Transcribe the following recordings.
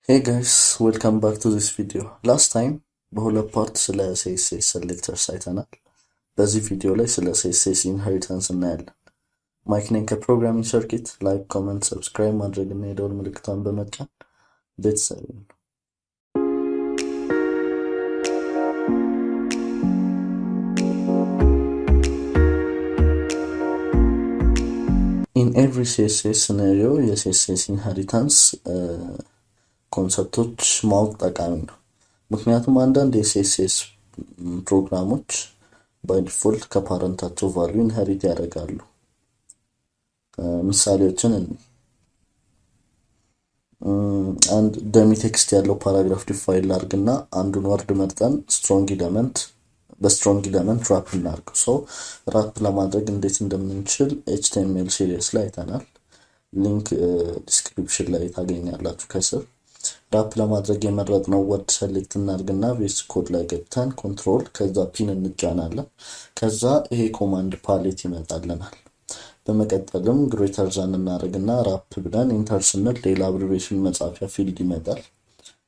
Hey guys, welcome back to this video. Last time በሁለት ፓርት ስለ CSS selectors አይተናል። በዚህ ቪዲዮ ላይ ስለ CSS inheritance እናያለን። ማይክ ነኝ ከፕሮግራሚንግ ሰርኪት። ላይክ፣ ኮሜንት፣ ሰብስክራይብ ማድረግ እና የደወል ምልክቷን በመጫን ቤተሰብ ይሁኑ። In every CSS scenario የCSS inheritance ኮንሰፕቶች ማወቅ ጠቃሚ ነው። ምክንያቱም አንዳንድ የሲኤስኤስ ፕሮግራሞች ባይ ዲፎልት ከፓረንታቸው ቫልዩ ኢንሄሪት ያደርጋሉ። ምሳሌዎችን አንድ ደሚ ቴክስት ያለው ፓራግራፍ ዲፋይን ላድርግና አንዱን ወርድ መርጠን በስትሮንግ ኢለመንት ራፕ እናድርገው። ሶ ራፕ ለማድረግ እንዴት እንደምንችል ኤችቲኤምኤል ሲሪየስ ላይ አይተናል። ሊንክ ዲስክሪፕሽን ላይ ታገኛላችሁ ከስር። ራፕ ለማድረግ የመረጥነው ወርድ ሰሌክት እናድርግና ቬስ ኮድ ላይ ገብተን ኮንትሮል ከዛ ፒን እንጫናለን። ከዛ ይሄ ኮማንድ ፓሌት ይመጣልናል። በመቀጠልም ግሬተር ዛን እናደርግና ራፕ ብለን ኢንተር ስንል ሌላ አብሪቬሽን መጻፊያ ፊልድ ይመጣል።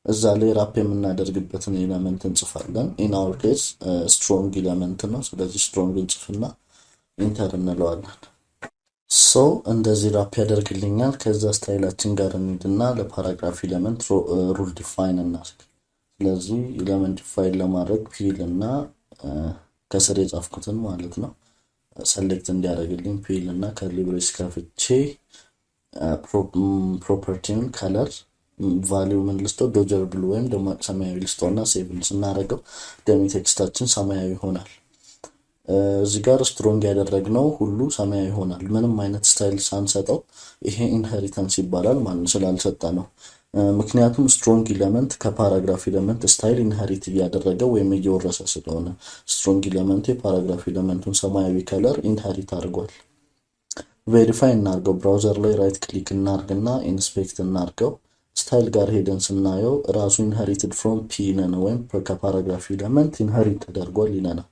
እዛ ላይ ራፕ የምናደርግበትን ኤሌመንት እንጽፋለን። ኢን አወር ኬስ ስትሮንግ ኤሌመንት ነው። ስለዚህ ስትሮንግ እንጽፍና ኢንተር እንለዋለን። ሶ እንደዚህ ራፕ ያደርግልኛል። ከዛ ስታይላችን ጋር እንሂድና ለፓራግራፍ ኤሌመንት ሩል ዲፋይን እናድርግ። ስለዚህ ኤሌመንት ዲፋይን ለማድረግ ፒል እና ከስር የጻፍኩትን ማለት ነው ሰሌክት እንዲያደርግልኝ ፒል እና ከርሊ ብሬስ ከፍቼ ፕሮፐርቲውን ከለር ቫልዩ ምን ልስጠው ዶጀር ብሉ ወይም ደማቅ ሰማያዊ ልስጠውና ሴቭ ስናደርገው ደሚ ቴክስታችን ሰማያዊ ይሆናል። እዚህ ጋር ስትሮንግ ያደረግነው ሁሉ ሰማያዊ ይሆናል። ምንም አይነት ስታይል ሳንሰጠው ይሄ ኢንሄሪታንስ ይባላል ማለት ስላልሰጠ ነው። ምክንያቱም ስትሮንግ ኤሌመንት ከፓራግራፍ ኤሌመንት ስታይል ኢንሄሪት እያደረገ ወይም እየወረሰ ስለሆነ ስትሮንግ ኤሌመንት የፓራግራፍ ኤሌመንቱን ሰማያዊ ከለር ኢንሄሪት አድርጓል። ቬሪፋይ እናርገው። ብራውዘር ላይ ራይት ክሊክ እናርግና ኢንስፔክት እናርገው። ስታይል ጋር ሄደን ስናየው ራሱ ኢንሄሪትድ ፍሮም ፒ ነው ወይም ከፓራግራፍ ኤሌመንት ኢንሄሪት ተደርጓል ይለናል።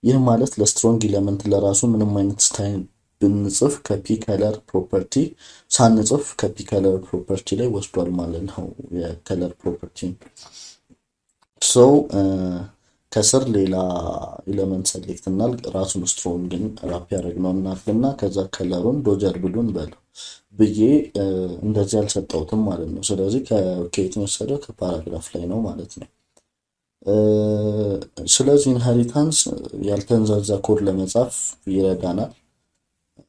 ይህ ማለት ለስትሮንግ ኤሌመንት ለራሱ ምንም አይነት ስታይል ብንጽፍ ከፒ ከለር ፕሮፐርቲ ሳንጽፍ ከፒ ከለር ፕሮፐርቲ ላይ ወስዷል ማለት ነው የከለር ፕሮፐርቲ። ሶ ከስር ሌላ ኤሌመንት ሰሌክት እናል ራሱን ስትሮንግን ራፕ ያደረግነው እናርግና ከዛ ከለሩን ዶጀር ብሉን በለው ብዬ እንደዚህ አልሰጠውትም ማለት ነው። ስለዚህ ከኬት ወሰደው ከፓራግራፍ ላይ ነው ማለት ነው። ስለዚህ ኢንሄሪታንስ ያልተንዛዛ ኮድ ለመጻፍ ይረዳናል።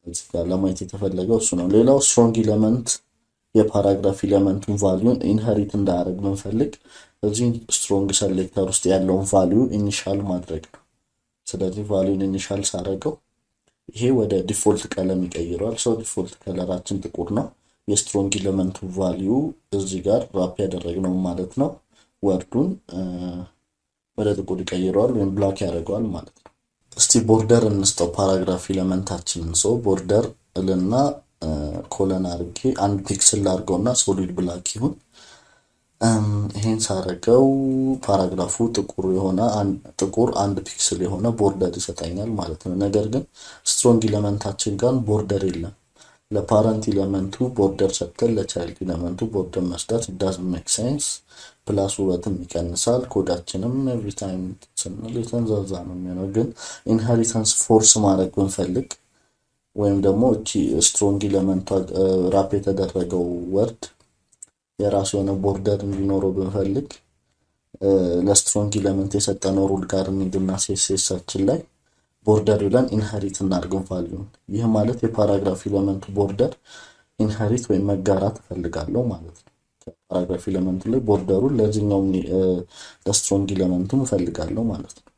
እዚህ ጋር ለማየት የተፈለገው እሱ ነው። ሌላው ስትሮንግ ኤሌመንት የፓራግራፍ ኤሌመንቱን ቫልዩ ኢንሄሪት እንዳያደርግ ብንፈልግ እዚህ ስትሮንግ ሰሌክተር ውስጥ ያለውን ቫልዩ ኢኒሻል ማድረግ ነው። ስለዚህ ቫልዩን ኢኒሻል ሳደርገው ይሄ ወደ ዲፎልት ቀለም ይቀይረዋል። ሰው ዲፎልት ከለራችን ጥቁር ነው። የስትሮንግ ኤሌመንቱ ቫልዩ እዚህ ጋር ራፕ ያደረግነው ማለት ነው ወርዱን ወደ ጥቁር ይቀይረዋል ወይም ብላክ ያደርገዋል ማለት ነው። እስቲ ቦርደር እንስጠው ፓራግራፍ ኤሌመንታችንን። ሰው ቦርደር እልና ኮለን አድርጌ አንድ ፒክስል አድርገውና ሶሊድ ብላክ ይሁን። ይሄን ሳረገው ፓራግራፉ ጥቁር አንድ ፒክስል የሆነ ቦርደር ይሰጠኛል ማለት ነው። ነገር ግን ስትሮንግ ኤሌመንታችን ጋር ቦርደር የለም። ለፓረንት ኤሌመንቱ ቦርደር ሰጥተን ለቻይልድ ኤሌመንቱ ቦርደር መስጠት doesn't make sense። ፕላስ ውበትም ይቀንሳል። ኮዳችንም ኤቭሪ ታይም ስንል የተንዛዛ ነው የሚሆነው። ግን ኢንሄሪታንስ ፎርስ ማድረግ ብንፈልግ ወይም ደግሞ እቺ ስትሮንግ ኤሌመንቷ ራፕ የተደረገው ወርድ የራሱ የሆነ ቦርደር እንዲኖረው ብንፈልግ ለስትሮንግ ኤሌመንት የሰጠነው ሩል ጋር እንሂድና CSSአችን ላይ ቦርደር ብለን ኢንሄሪት እናድርገው ቫልዩን። ይህ ማለት የፓራግራፍ ኤሌመንቱ ቦርደር ኢንሄሪት ወይም መጋራት እፈልጋለሁ ማለት ነው። ፓራግራፍ ኤሌመንቱ ላይ ቦርደሩን ለዚህኛው ለስትሮንግ ኤሌመንቱ እፈልጋለሁ ማለት ነው።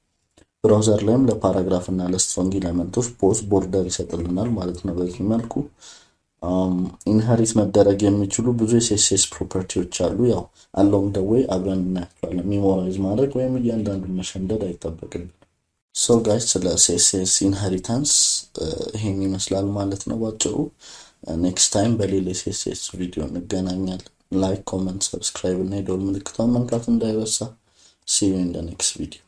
ብራውዘር ላይም ለፓራግራፍ እና ለስትሮንግ ኤሌመንቶች ቦርደር ይሰጥልናል ማለት ነው። በዚህ መልኩ ኢንሄሪት መደረግ የሚችሉ ብዙ የሲኤስኤስ ፕሮፐርቲዎች አሉ። ያው አሎንግ ዘ ዌይ አብረን እናያቸዋለን። ሜሞራይዝ ማድረግ ወይም እያንዳንዱን መሸምደድ አይጠበቅብንም። ሶ ጋይስ ስለ CSS ኢንሄሪታንስ ይሄን ይመስላል ማለት ነው ባጭሩ። ኔክስት ታይም በሌላ CSS ቪዲዮ እንገናኛለን። ላይክ፣ ኮሜንት፣ ሰብስክራይብ እና የደወል ምልክቷን መንካት እንዳይረሳ። see you in the next video.